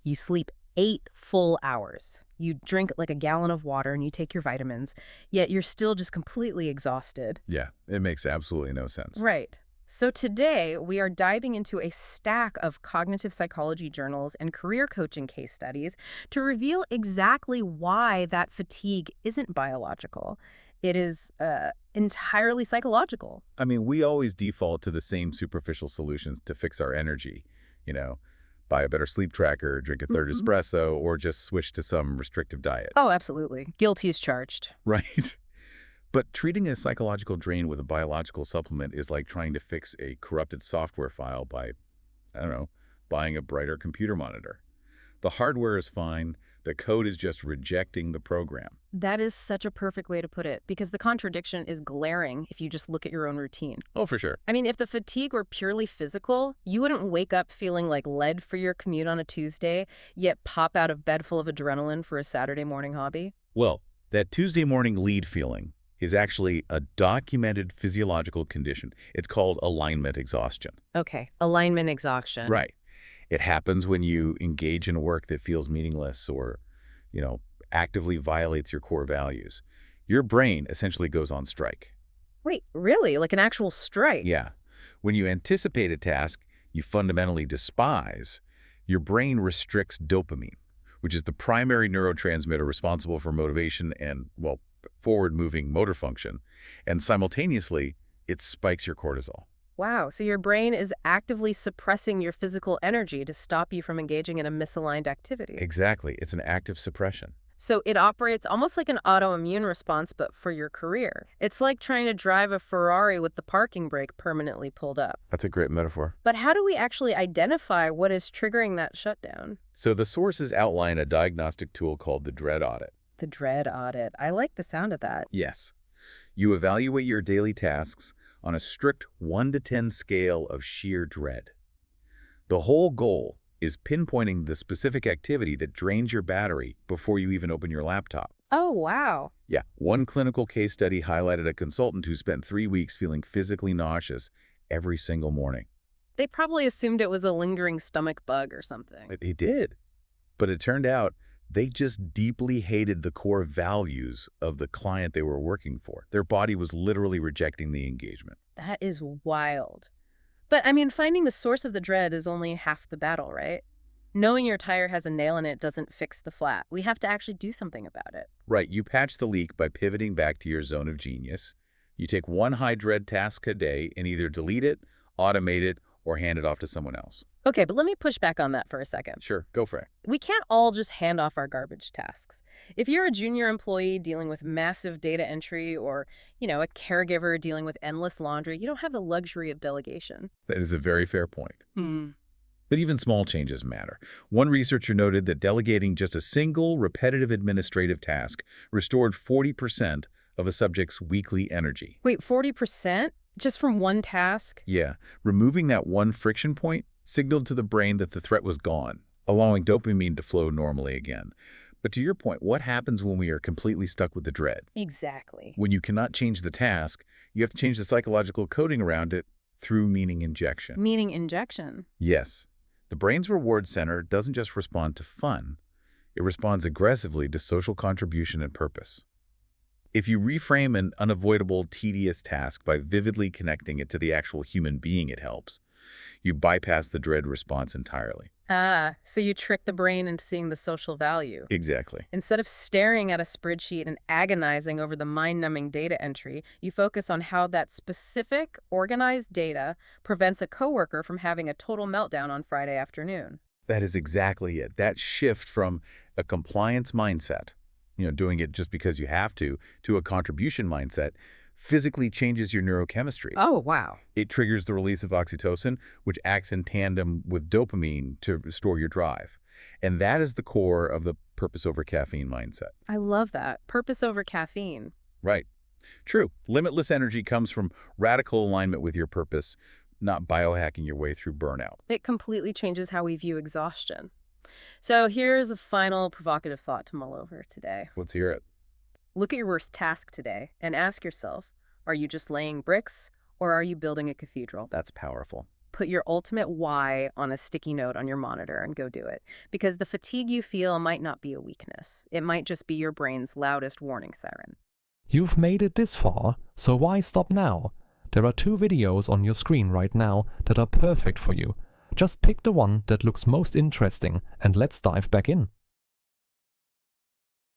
You sleep 8 full hours. You drink like a gallon of water and you take your vitamins, yet you're still just completely exhausted. Yeah, it makes absolutely no sense. Right. So today we are diving into a stack of cognitive psychology journals and career coaching case studies to reveal exactly why that fatigue isn't biological. It is entirely psychological. I mean, we always default to the same superficial solutions to fix our energy. You know, buy a better sleep tracker, drink a third Mhm. espresso, or just switch to some restrictive diet. Oh, absolutely. Guilty as charged. Right? But treating a psychological drain with a biological supplement is like trying to fix a corrupted software file by, I don't know, buying a brighter computer monitor. The hardware is fine. The code is just rejecting the program. That is such a perfect way to put it, because the contradiction is glaring if you just look at your own routine. Oh, for sure. I mean, if the fatigue were purely physical, you wouldn't wake up feeling like lead for your commute on a Tuesday, yet pop out of bed full of adrenaline for a Saturday morning hobby. Well, that Tuesday morning lead feeling is actually a documented physiological condition. It's called alignment exhaustion. Okay, alignment exhaustion. Right. It happens when you engage in work that feels meaningless or, actively violates your core values. Your brain essentially goes on strike. Wait, really? Like an actual strike? Yeah. When you anticipate a task you fundamentally despise, your brain restricts dopamine, which is the primary neurotransmitter responsible for motivation and, well, forward-moving motor function, and simultaneously, it spikes your cortisol. Wow, so your brain is actively suppressing your physical energy to stop you from engaging in a misaligned activity. Exactly. It's an active suppression. So it operates almost like an autoimmune response, but for your career. It's like trying to drive a Ferrari with the parking brake permanently pulled up. That's a great metaphor. But how do we actually identify what is triggering that shutdown? So the sources outline a diagnostic tool called the Dread Audit. The dread audit. I like the sound of that. Yes. You evaluate your daily tasks on a strict 1 to 10 scale of sheer dread. The whole goal is pinpointing the specific activity that drains your battery before you even open your laptop. Oh, wow. Yeah, one clinical case study highlighted a consultant who spent 3 weeks feeling physically nauseous every single morning. They probably assumed it was a lingering stomach bug or something. It did. But it turned out they just deeply hated the core values of the client they were working for. Their body was literally rejecting the engagement. That is wild. But, I mean, finding the source of the dread is only half the battle, right? Knowing your tire has a nail in it doesn't fix the flat. We have to actually do something about it. Right, you patch the leak by pivoting back to your zone of genius. You take one high-dread task a day and either delete it, automate it, or hand it off to someone else. Okay, but let me push back on that for a second. Sure, go for it. We can't all just hand off our garbage tasks. If you're a junior employee dealing with massive data entry or, a caregiver dealing with endless laundry, you don't have the luxury of delegation. That is a very fair point. Hmm. But even small changes matter. One researcher noted that delegating just a single repetitive administrative task restored 40% of a subject's weekly energy. Wait, 40%? Just from one task? Yeah, removing that one friction point signaled to the brain that the threat was gone, allowing dopamine to flow normally again. But to your point, what happens when we are completely stuck with the dread? Exactly. When you cannot change the task, you have to change the psychological coding around it through meaning injection. Meaning injection. Yes, the brain's reward center doesn't just respond to fun. It responds aggressively to social contribution and purpose. If you reframe an unavoidable, tedious task by vividly connecting it to the actual human being it helps, you bypass the dread response entirely. Ah, so you trick the brain into seeing the social value. Exactly. Instead of staring at a spreadsheet and agonizing over the mind-numbing data entry, you focus on how that specific, organized data prevents a coworker from having a total meltdown on Friday afternoon. That is exactly it. That shift from a compliance mindset, doing it just because you have to a contribution mindset, physically changes your neurochemistry. Oh, wow. It triggers the release of oxytocin, which acts in tandem with dopamine to restore your drive. And that is the core of the purpose over caffeine mindset. I love that. Purpose over caffeine. Right. True. Limitless energy comes from radical alignment with your purpose, not biohacking your way through burnout. It completely changes how we view exhaustion. So here's a final provocative thought to mull over today. Let's hear it. Look at your worst task today and ask yourself, are you just laying bricks or are you building a cathedral? That's powerful. put your ultimate why on a sticky note on your monitor and go do it. Because the fatigue you feel might not be a weakness. It might just be your brain's loudest warning siren. You've made it this far, so why stop now? There are 2 videos on your screen right now that are perfect for you. Just pick the one that looks most interesting and let's dive back in.